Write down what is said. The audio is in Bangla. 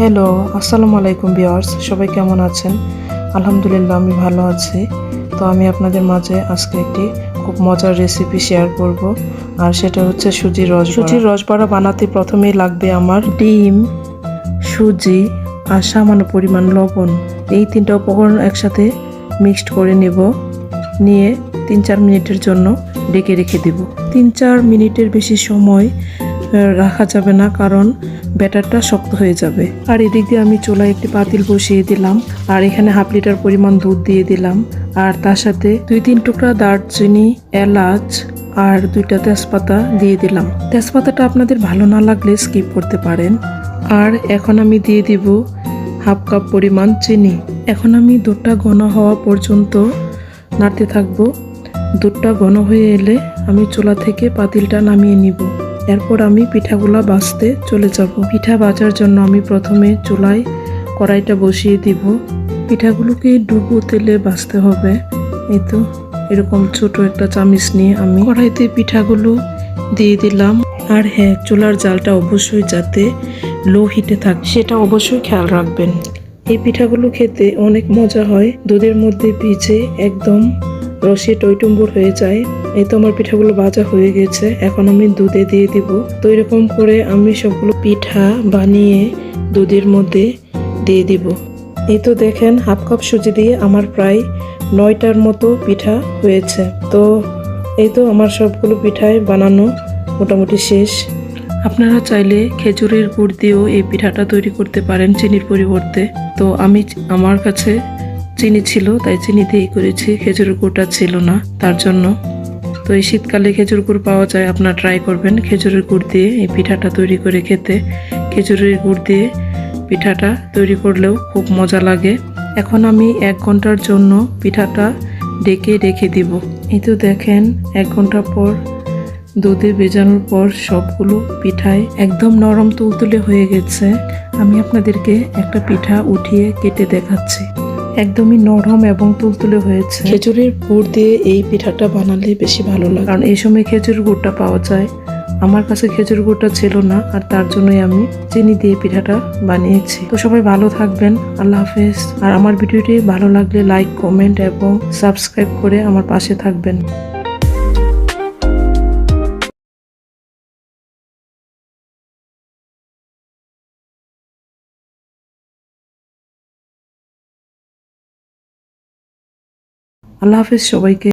হ্যালো, আসসালামু আলাইকুম ভিউয়ার্স, সবাই কেমন আছেন? আলহামদুলিল্লাহ আমি ভালো আছি। তো আমি আপনাদের মাঝে আজকে একটি খুব মজার রেসিপি শেয়ার করব, আর সেটা হচ্ছে সুজির রসবড়া। সুজির রসবড়া বানাতে প্রথমেই লাগবে আমার ডিম, সুজি আর সামান্য পরিমাণ লবণ। এই তিনটা উপকরণ একসাথে মিক্সড করে নেব, নিয়ে 3-4 মিনিটের জন্য ঢেকে রেখে দেব। 3-4 মিনিটের বেশি সময় রাখা যাবে না, কারণ ব্যাটারটা শক্ত হয়ে যাবে। আর এদিক দিয়ে আমি চুলায় একটি পাতিল বসিয়ে দিলাম, আর এখানে 1/2 লিটার পরিমাণ দুধ দিয়ে দিলাম, আর তার সাথে 2-3 টুকরা দারচিনি, এলাচ আর 2টা তেজপাতা দিয়ে দিলাম। তেজপাতাটা আপনাদের ভালো না লাগলে স্কিপ করতে পারেন। আর এখন আমি দিয়ে দিব 1/2 কাপ পরিমাণ চিনি। এখন আমি দুধটা ঘন হওয়া পর্যন্ত নাড়তে থাকবো। দুধটা ঘন হয়ে এলে আমি চুলা থেকে পাতিলটা নামিয়ে নিব। এরপর আমি পিঠাগুলা ভাজতে চলে যাব। পিঠা ভাজার জন্য আমি প্রথমে চুলায় কড়াইটা বসিয়ে দিব। পিঠাগুলোকে ডুবো তেলে ভাজতে হবে। এই তো এরকম ছোট একটা চামচ নিয়ে আমি কড়াইতে পিঠাগুলো দিয়ে দিলাম। আর হ্যাঁ, চুলার জালটা অবশ্যই যাতে লো হিটে থাকে সেটা অবশ্যই খেয়াল রাখবেন। এই পিঠাগুলো খেতে অনেক মজা হয়, দুধের মধ্যে ভিজে একদম রসে টইটুম্বুর হয়ে যায়। এই তো আমার পিঠাগুলো ভাজা হয়ে গেছে, এখন আমি দুধে দিয়ে দিব। তো এরকম করে আমি সবগুলো পিঠা বানিয়ে দুধের মধ্যে দিয়ে দিব। এই তো দেখেন, 1/2 কাপ সুজি দিয়ে আমার প্রায় 9টার মতো পিঠা হয়েছে। তো এই তো আমার সবগুলো পিঠাই বানানো মোটামুটি শেষ। আপনারা চাইলে খেজুরের গুড় দিয়েও এই পিঠাটা তৈরি করতে পারেন চিনির পরিবর্তে। তো আমার কাছে চিনি ছিল, তাই চিনি দিয়েই করেছি, খেজুরের গুড়টা ছিল না তার জন্য। তো এই শীতকালে খেজুর গুড় পাওয়া যায়, আপনারা ট্রাই করবেন খেজুরের গুড় দিয়ে এই পিঠাটা তৈরি করে খেতে। খেজুরের গুড় দিয়ে পিঠাটা তৈরি করলেও খুব মজা লাগে। এখন আমি 1 ঘন্টার জন্য পিঠাটা ঢেকে রেখে দিব। এই তো দেখেন, 1 ঘন্টা পর দুধে ভেজানোর পর সবগুলো পিঠায় একদম নরম তুলতুলে হয়ে গেছে। আমি আপনাদেরকে একটা পিঠা উঠিয়ে কেটে দেখাচ্ছি। একদমই নরম এবং তুলতুলে হয়েছে। খেজুরের গুড় দিয়ে এই পিঠাটা বানালে বেশি ভালো লাগে, কারণ এই সময় খেজুর গুড়টা পাওয়া যায়। আমার কাছে খেজুর গুড়টা ছিল না, আর তার জন্যই আমি চিনি দিয়ে পিঠাটা বানিয়েছি। তো সবাই ভালো থাকবেন, আল্লাহ হাফেজ। আর আমার ভিডিওটি ভালো লাগলে লাইক, কমেন্ট এবং সাবস্ক্রাইব করে আমার পাশে থাকবেন। আল্লাহ হাফেজ সবাইকে।